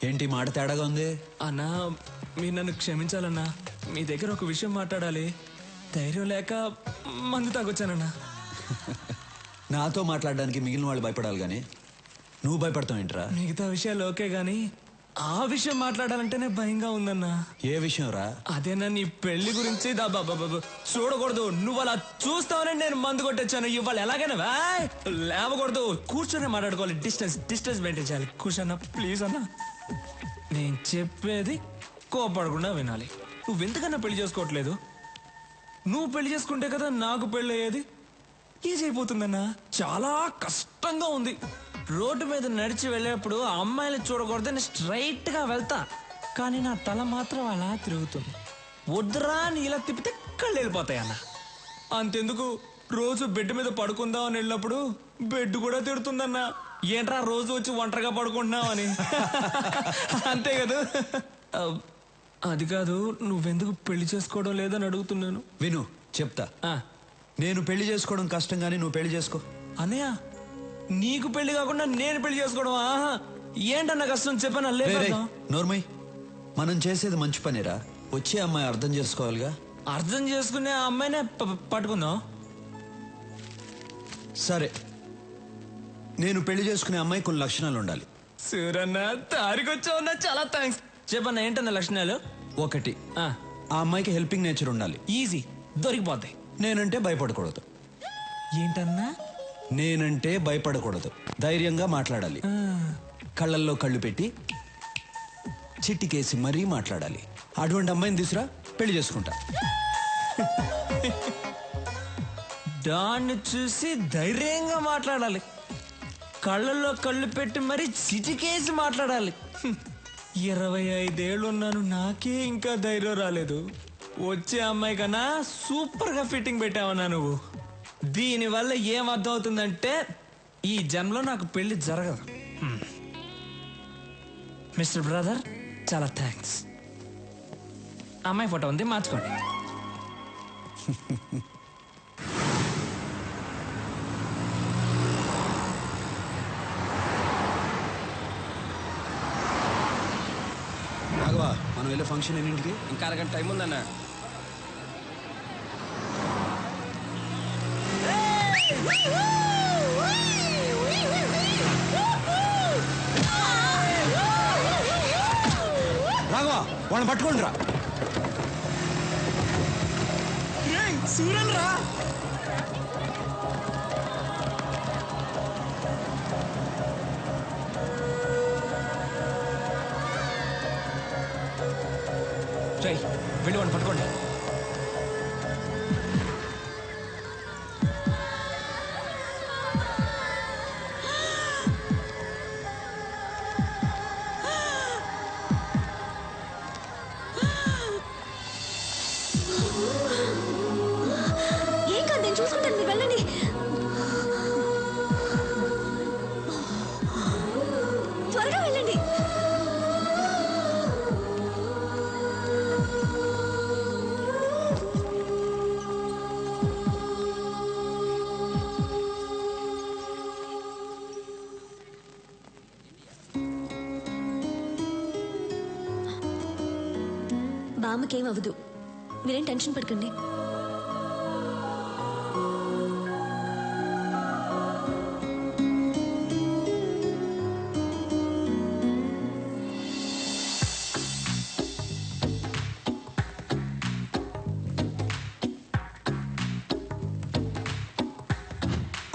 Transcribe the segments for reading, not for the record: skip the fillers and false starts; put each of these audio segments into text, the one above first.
ఏంటి మాట తేడాగా ఉంది? అన్నా మీరు నన్ను క్షమించాలన్నా, మీ దగ్గర ఒక విషయం మాట్లాడాలి. ధైర్యం లేక మందు తాగొచ్చానన్నా. నాతో మాట్లాడడానికి మిగిలిన వాళ్ళు భయపడాలి కానీ నువ్వు భయపడతావు ఏంట్రా? మిగతా విషయాలు ఓకే గానీ ఆ విషయం మాట్లాడాలంటేనే భయంగా ఉందన్నా. ఏ విషయం రా? అదేనా నీ పెళ్లి గురించి. చూడకూడదు, నువ్వు అలా చూస్తావని నేను మందు కొట్టొచ్చాను. ఇవాళ ఎలాగైనా లేవకూడదు, కూర్చొని మాట్లాడుకోవాలి. డిస్టెన్స్ మెయింటైన్ చేయాలి. కూర్చోన్నా ప్లీజ్ అన్నా. నేను చెప్పేది కోపడకుండా వినాలి. నువ్వెందుకన్నా పెళ్లి చేసుకోవట్లేదు? నువ్వు పెళ్లి చేసుకుంటే కదా నాకు పెళ్లి అయ్యేది. ఈజీ అయిపోతుందన్నా. చాలా కష్టంగా ఉంది. రోడ్డు మీద నడిచి వెళ్ళేప్పుడు అమ్మాయిలు చూడకూడదని స్ట్రైట్ గా వెళ్తా, కానీ నా తల మాత్రం అలా తిరుగుతుంది. వద్దురా అని ఇలా తిప్పితే కళ్ళు వెళ్ళిపోతాయి అన్న. అంతెందుకు, రోజు బెడ్ మీద పడుకుందాం అని వెళ్ళినప్పుడు బెడ్ కూడా తిడుతుందన్నా. ఏంట్రా రోజు వచ్చి ఒంటరిగా పడుకుంటున్నావు అని. అంతే కదా. అది కాదు, నువ్వెందుకు పెళ్లి చేసుకోవడం లేదని అడుగుతున్నాను. విను చెప్తా. నేను పెళ్లి చేసుకోవడం కష్టం కానీ నువ్వు పెళ్లి చేసుకో. అన్నయ్య, నీకు పెళ్లి కాకుండా నేను పెళ్లి చేసుకోవడం ఏంటన్న కష్టం చెప్పనా? నోర్మై, మనం చేసేది మంచి పనిరా. వచ్చే అమ్మాయి అర్థం చేసుకోవాలిగా. అర్థం చేసుకునే అమ్మాయినే పట్టుకుందాం. సరే, నేను పెళ్లి చేసుకునే అమ్మాయి కొన్ని లక్షణాలు ఉండాలి. సూరన్న తారికొచ్చావున్నా, చాలా థ్యాంక్స్. చెప్పన్నా ఏంటన్న లక్షణాలు? ఒకటి, ఆ అమ్మాయికి హెల్పింగ్ నేచర్ ఉండాలి. ఈజీ, దొరికిపోతాయి. నేనంటే భయపడకూడదు. ఏంటన్నా? నేనంటే భయపడకూడదు, ధైర్యంగా మాట్లాడాలి. కళ్ళల్లో కళ్ళు పెట్టి చిట్టికేసి మరీ మాట్లాడాలి. అటువంటి అమ్మాయిని తీసురా, పెళ్లి చేసుకుంటా. దాన్ని చూసి ధైర్యంగా మాట్లాడాలి, కళ్ళల్లో కళ్ళు పెట్టి మరీ చిటికేసి మాట్లాడాలి. 25 ఏళ్ళున్నాను, నాకే ఇంకా ధైర్యం రాలేదు. వచ్చే అమ్మాయి కన్నా సూపర్ గా ఫిట్టింగ్ పెట్టావన్నా నువ్వు. దీనివల్ల ఏం అర్థం అవుతుందంటే ఈ జన్మలో నాకు పెళ్లి జరగదు. మిస్టర్ బ్రదర్, చాలా థ్యాంక్స్. అమ్మాయి ఫోటో ఉంది, మార్చుకోండి. రాఘవా, మనం వెళ్ళే ఫంక్షన్ ఎన్నింటికి? ఇంకా అరగంట టైం ఉందన్నా. రాఘవా, వాళ్ళని పట్టుకోండి రా. సూరన్ రా. వెళ్ళి వాడిని పట్టుకోండి. ఏం కాదు, నేను చూసుకుంటాను, మీరు వెళ్ళండి. త్వరగా వెళ్ళండి. బామ్మకేం అవ్వదు, మీరేం టెన్షన్ పడకండి.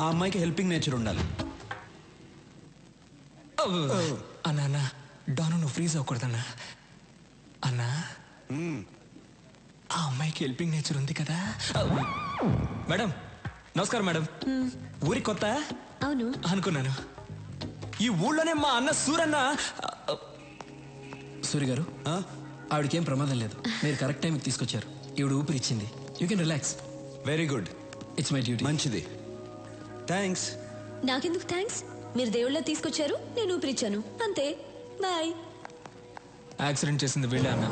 ఆ అమ్మాయికి హెల్పింగ్ నేచర్ ఉండాలి. అన్నా డాను, నువ్వు ఫ్రీజ్ అవ్వకూడదన్నా. అన్నా, ఆ అమ్మాయికి హెల్పింగ్ నేచర్ ఉంది కదా. మేడం నమస్కారం. మేడం, ఊరి కొత్త? అవును అనుకున్నాను. ఈ ఊళ్ళోనే మా అన్న సూరన్న. సూరి గారు, ఆవిడకేం ప్రమాదం లేదు. మీరు కరెక్ట్ టైంకి తీసుకొచ్చారు. ఈవిడ ఊపిరి ఇచ్చింది. You can relax. Very good. It's my duty. మంచిది, థ్యాంక్స్. నాకెందుకు థ్యాంక్స్? మీరు దేవుళ్ళ తీసుకొచ్చారు, నేను ఊపిరిచ్చాను, అంతే. బాయ్. యాక్సిడెంట్ చేసింది వీళ్ళే అన్న.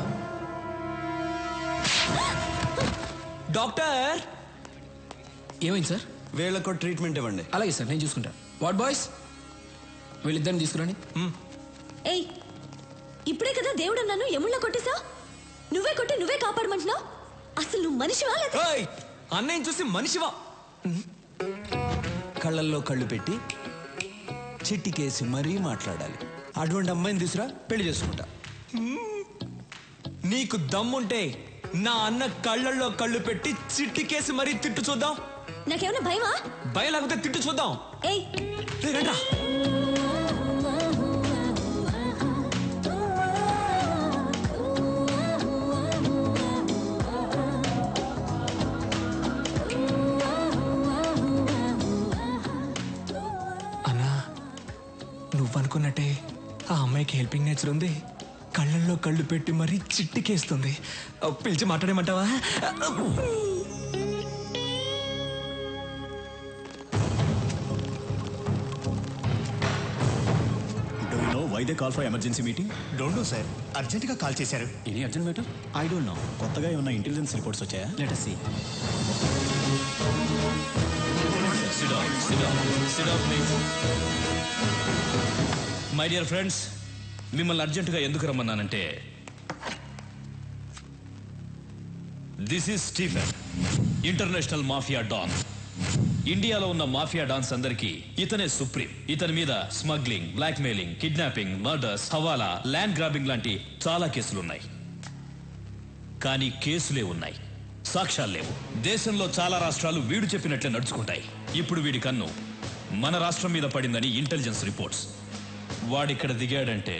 డాక్టర్, ఏమైంది సార్? వీళ్ళకు ట్రీట్మెంట్ ఇవ్వండి. అలాగే సార్, నేను చూసుకుంటా. వాట్ బాయ్స్, వీళ్ళిద్దరిని తీసుకురండి. ఏయ్, ఇప్పుడే కదా దేవుడు నన్ను ఎముళ్ళ కొట్టేశా. నువ్వే కొట్టి నువ్వే కాపాడమంటున్నావు. అసలు నువ్వు మనిషివా లేదా? ఏయ్, అన్నయ్యని చూసి మనిషివా? కళ్ళల్లో కళ్ళు పెట్టి చిట్టికేసి మరీ మాట్లాడాలి. అటువంటి అమ్మాయిని తీసురా, పెళ్లి చేసుకుంటా. నీకు దమ్ముంటే నా అన్న కళ్ళల్లో కళ్ళు పెట్టి చిట్టికేసి మరీ తిట్టు చూద్దాం. నాకేమైనా భయమా? భయం లేకపోతే తిట్టు చూద్దాం. ఏయ్ రేయ్, రండ్రా. అన్నా, నువ్వనుకున్నట్టే ఆ అమ్మాయికి హెల్పింగ్ నేచర్ ఉంది. కళ్ళల్లో కళ్ళు పెట్టి మరీ చిట్టికేస్తుంది. పిలిచి మాట్లాడేమంటావా? Do you know why they call for emergency meeting? Don't know sir, అర్జెంటుగా కాల్ చేశారు. Any urgent matter? I don't know. కొత్తగా ఏమన్నా ఇంటెలిజెన్స్ రిపోర్ట్స్ వచ్చాయా? Let us see. My dear friends, మిమ్మల్ని అర్జెంటుగా ఎందుకు రమ్మన్నానంటే, this is Stephen, international mafia don. ఇండియాలో ఉన్న మాఫియా డాన్స్ అందరికీ ఇతనే సుప్రీం. ఇతని మీద smuggling, blackmailing, kidnapping, murders, హవాలా, ల్యాండ్ గ్రాబింగ్ లాంటి చాలా కేసులున్నాయి. కానీ కేసులే ఉన్నాయి, సాక్ష్యాలు లేవు. దేశంలో చాలా రాష్ట్రాలు వీడు చెప్పినట్లే నడుచుకుంటాయి. ఇప్పుడు వీడి కన్ను మన రాష్ట్రం మీద పడిందని ఇంటెలిజెన్స్ రిపోర్ట్స్. వాడిక్కడ దిగాడంటే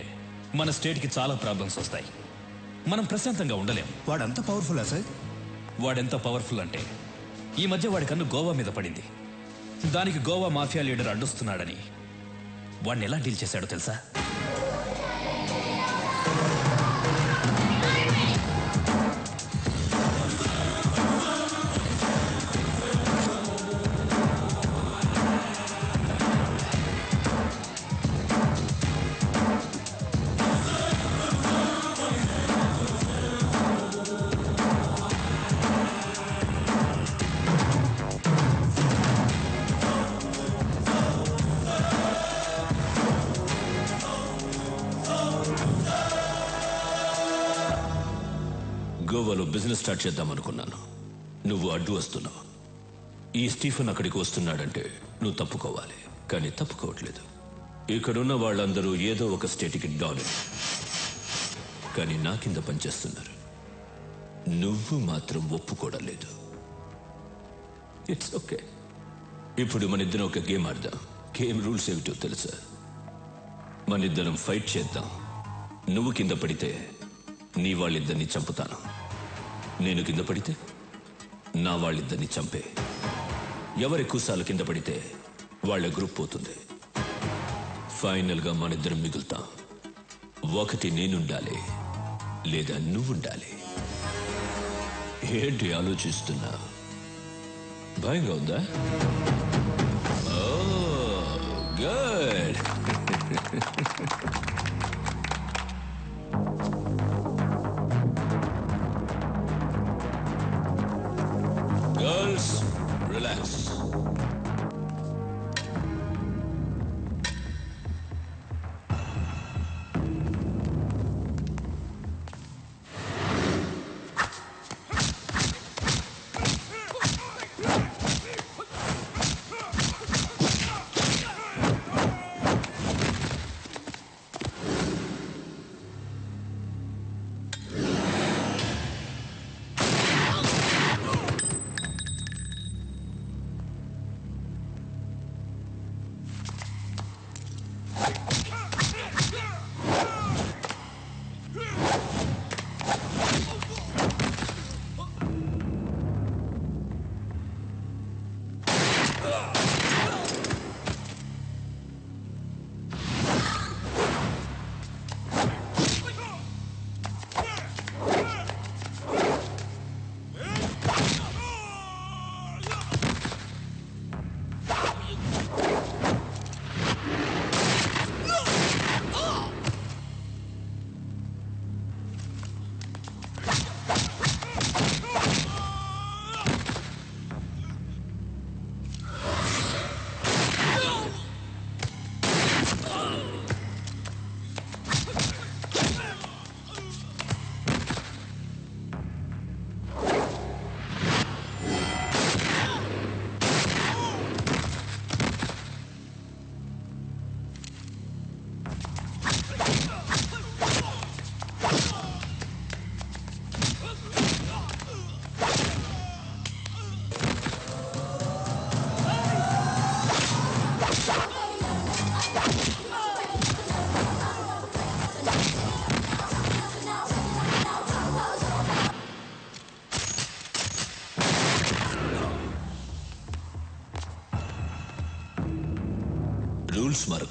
మన స్టేట్కి చాలా ప్రాబ్లమ్స్ వస్తాయి. మనం ప్రశాంతంగా ఉండలేం. వాడంత పవర్ఫుల్లా సార్? వాడెంత పవర్ఫుల్ అంటే, ఈ మధ్య వాడి కన్ను గోవా మీద పడింది. దానికి గోవా మాఫియా లీడర్ అడ్డొస్తున్నాడని వాడిని ఎలా డీల్ చేశాడో తెలుసా? గోవాలో బిజినెస్ స్టార్ట్ చేద్దాం అనుకున్నాను. నువ్వు అడ్డు వస్తున్నావు. ఈ స్టీఫెన్ అక్కడికి వస్తున్నాడంటే నువ్వు తప్పుకోవాలి. కానీ తప్పుకోవట్లేదు. ఇక్కడున్న వాళ్ళందరూ ఏదో ఒక స్టేట్కి డాన్, కానీ నా కింద పనిచేస్తున్నారు. నువ్వు మాత్రం ఒప్పుకోవడం లేదు. It's okay. ఇప్పుడు మన ఇద్దరం ఒక గేమ్ ఆడదాం. గేమ్ రూల్స్ ఏమిటో తెలుసా? మన ఇద్దరం ఫైట్ చేద్దాం. నువ్వు కింద పడితే నీ వాళ్ళిద్దరిని చంపుతాను. నేను కింద పడితే నా వాళ్ళిద్దరిని చంపే. ఎవరు ఎక్కువసార్లు కింద పడితే వాళ్ళ గ్రూప్ పోతుంది. ఫైనల్గా మన ఇద్దరం మిగులుతాం. ఒకటి నేనుండాలి, లేదా నువ్వుండాలి. ఏంటి ఆలోచిస్తున్నా? భయంగా ఉందా? Oh good. Girls, relax.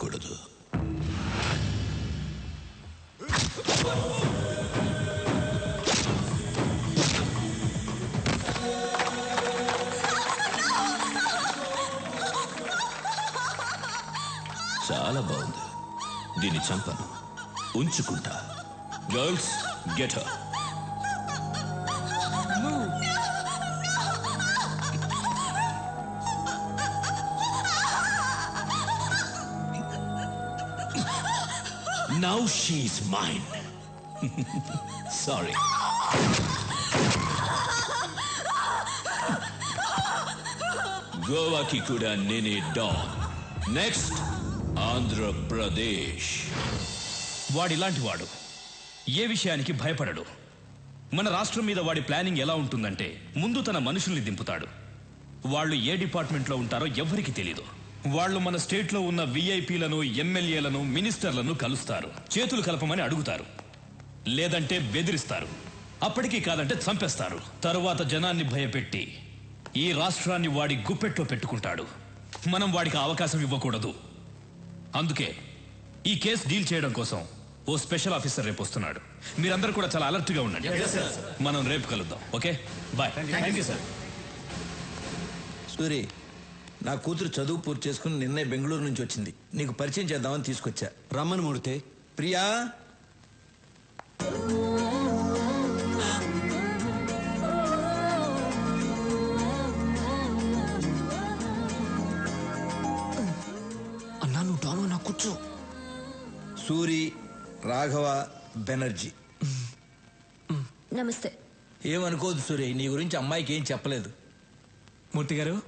రాకూడదు. చాలా బాగుంది. దీన్ని చంపను, ఉంచుకుంటా. Girls, get her. Now she's mine. Sorry. గోవాకి కూడా నేనే డాన్. నెక్స్ట్ ఆంధ్రప్రదేశ్. వాడిలాంటి వాడు ఏ విషయానికి భయపడడు. మన రాష్ట్రం మీద వాడి ప్లానింగ్ ఎలా ఉంటుందంటే, ముందు తన మనుషుల్ని దింపుతాడు. వాళ్ళు ఏ డిపార్ట్మెంట్లో ఉంటారో ఎవ్వరికి తెలీదు. వాళ్ళు మన స్టేట్లో ఉన్న విఐపీలను, ఎమ్మెల్యేలను, మినిస్టర్లను కలుస్తారు. చేతులు కలపమని అడుగుతారు, లేదంటే బెదిరిస్తారు. అప్పటికీ కాదంటే చంపేస్తారు. తరువాత జనాన్ని భయపెట్టి ఈ రాష్ట్రాన్ని వాడి గుప్పెట్లో పెట్టుకుంటాడు. మనం వాడికి అవకాశం ఇవ్వకూడదు. అందుకే ఈ కేసు డీల్ చేయడం కోసం ఓ స్పెషల్ ఆఫీసర్ రేపు వస్తున్నాడు. మీరందరూ కూడా చాలా అలర్ట్ గా ఉండండి. మనం రేపు కలుద్దాం. Okay, bye. సూరి, నా కూతురు చదువు పూర్తి చేసుకుని నిన్నే బెంగళూరు నుంచి వచ్చింది. నీకు పరిచయం చేద్దామని తీసుకొచ్చా. రమ్మని మూడితే. ప్రియా, అన్నా నువ్వు డాను, నా కూర్చో. సూరి, రాఘవ బెనర్జీ. నమస్తే. ఏమనుకోదు సూరి, నీ గురించి అమ్మాయికి ఏం చెప్పలేదు. మూర్తి గారు,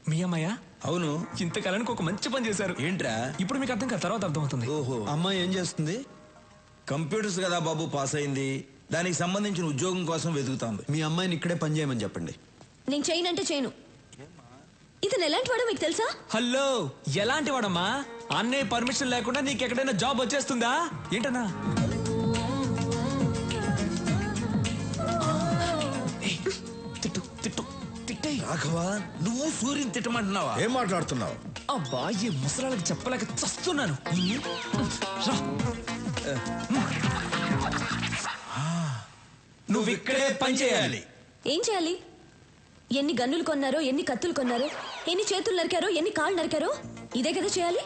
మీ అమ్మాయ్యా? అవును. ఇంతకాలానికి ఒక మంచి పని చేశారు. ఏంట్రా? ఇప్పుడు మీకు అర్థం కాదు, తర్వాత అర్థమవుతుంది. ఓహో, అమ్మాయి ఏం చేస్తుంది? కంప్యూటర్స్ కదా బాబు పాస్ అయింది. దానికి సంబంధించిన ఉద్యోగం కోసం వెతుకుతాంది. మీ అమ్మాయిని ఇక్కడే పని చేయమని చెప్పండి. నేను చేయనంటే చేయను. ఇతను ఎలాంటి వాడో మీకు తెలుసా? హలో, ఎలాంటి వాడమ్మా? అన్నయ్య పర్మిషన్ లేకుండా నీకు ఎక్కడైనా జాబ్ వచ్చేస్తుందా ఏంటన్నా? తిట్టు తిట్టు తిట్టే. రాఘవ, నువ్వు సూర్యుని తిట్టమంటున్నావా? ఏం మాట్లాడుతున్నావు? అబ్బా, ఈ ముసలాళ్ళకి చెప్పలేక చస్తున్నాను. రా. నువ్వు ఇక్కడే పని చేయాలి. ఏం చేయాలి? ఎన్ని గన్నులు కొన్నారో, ఎన్ని కత్తులు కొన్నారో, ఎన్ని చేతులు నరికారో, ఎన్ని కాళ్ళు నరికారో, ఇదే కదా చేయాలి.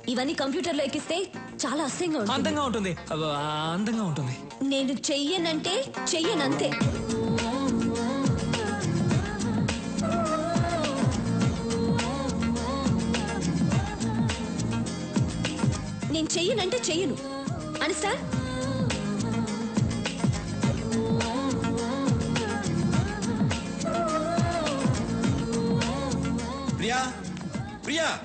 ఇవన్నీ కంప్యూటర్లో ఎక్కిస్తే చాలా అసహ్యంగా ఉంటుంది. అందంగా ఉంటుంది. అబ్బా, అందంగా ఉంటుంది. నేను చెయ్యనంటే చెయ్యనంతే. నేను చెయ్యనంటే చెయ్యను. అండర్స్టాండ్? ప్రియా, ప్రియా,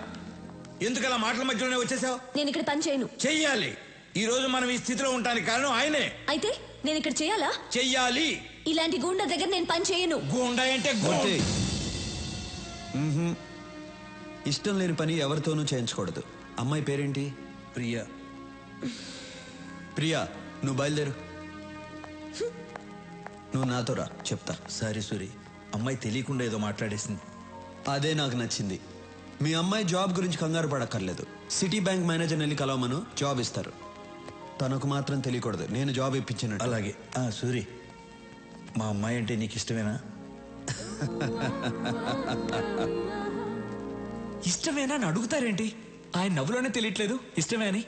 ఎందుకలా మాటల మధ్యలోనే వచ్చేసావు? నేను ఇక్కడ పని చేయను. చెయ్యాలి. ఈ రోజు మనం ఈ స్థితిలో ఉండడానికి కారణం ఆయనే. అయితే నేను ఇక్కడ చేయాలా? చెయ్యాలి. ఇలాంటి గూండా దగ్గర నేను పని చేయను. గూండా అంటే మూర్తి. ఇష్టం లేని పని ఎవరితోనూ చేయించకూడదు. అమ్మాయి పేరేంటి? ప్రియా. ప్రియా, నువ్వు బయలుదేరు. నువ్వు నాతో రా, చెప్తా. సారీ సూరి, అమ్మాయి తెలియకుండా ఏదో మాట్లాడేసింది. అదే నాకు నచ్చింది. మీ అమ్మాయి జాబ్ గురించి కంగారు పడక్కర్లేదు. సిటీ బ్యాంక్ మేనేజర్ని వెళ్ళి కలవమను, జాబ్ ఇస్తారు. తనకు మాత్రం తెలియకూడదు నేను జాబ్ ఇప్పించినట్టు. అలాగే. సూరి, మా అమ్మాయి అంటే నీకు ఇష్టమేనా? ఇష్టమేనా అని అడుగుతారేంటి? ఆయన నవ్వులోనే తెలియట్లేదు ఇష్టమే అని.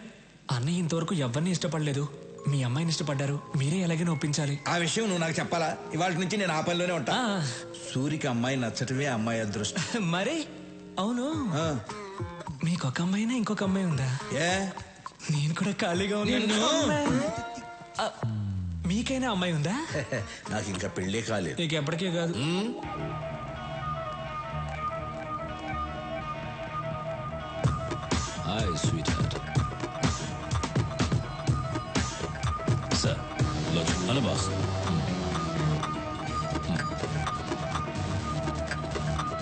అన్నయ్య ఇంతవరకు ఎవరిని ఇష్టపడలేదు. మీ అమ్మాయిని ఇష్టపడ్డారు. మీరే ఎలాగైనా ఒప్పించాలి. ఆ విషయం నువ్వు నాకు చెప్పాలా? ఇవాళ నుంచి నేను ఆ పనిలోనే ఉంటా. ఆ. సూరికి అమ్మాయి నచ్చటమే అమ్మాయి అదృష్టం. మరి అవును, ఆ, మీకు ఒక అమ్మాయినా ఇంకొక అమ్మాయి ఉందా? ఏ నేను కూడా ఖాళీగా ఉన్నాను. ఆ, మీకైనా అమ్మాయి ఉందా? నాకు ఇంకా పెళ్ళే కాలేదు. నీకు ఎప్పటికే కాదు. Hi sweet heart. Sir, hello boss.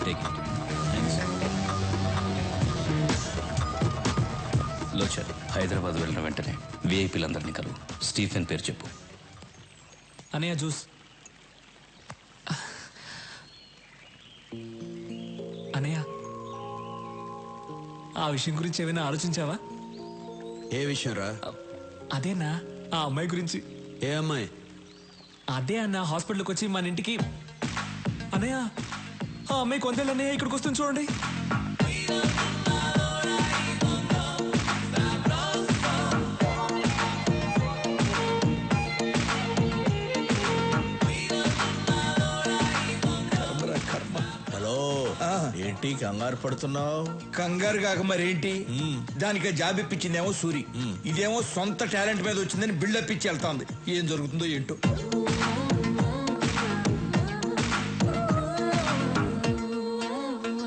Take it. Thanks. Lochan, Hyderabad వెళ్ళిన వెంటనే విఐపీలందరినీ కలువు. స్టీఫెన్ పేరు చెప్పు. అన్నయ్య జ్యూస్. అన్నయ్య, ఆ విషయం గురించి ఏమైనా ఆలోచించావా? ఏ విషయం రా? అదేనా ఆ అమ్మాయి గురించి. ఏ అమ్మాయి? అదే అన్న హాస్పిటల్కి వచ్చి మన ఇంటికి. అన్నయ్య ఆ అమ్మాయి కొందేళ్ళు అన్నయ్య ఇక్కడికి వస్తుంది చూడండి. హలో, ఏంటి కంగారు పడుతున్నావు? కంగారు కాక మరేంటి, దానికి జాబ్ ఇప్పించిందేమో సూరి, ఇదేమో సొంత టాలెంట్ మీద వచ్చిందని బిల్డప్ ఇచ్చి వెళ్తాంది. ఏం జరుగుతుందో ఏంటో.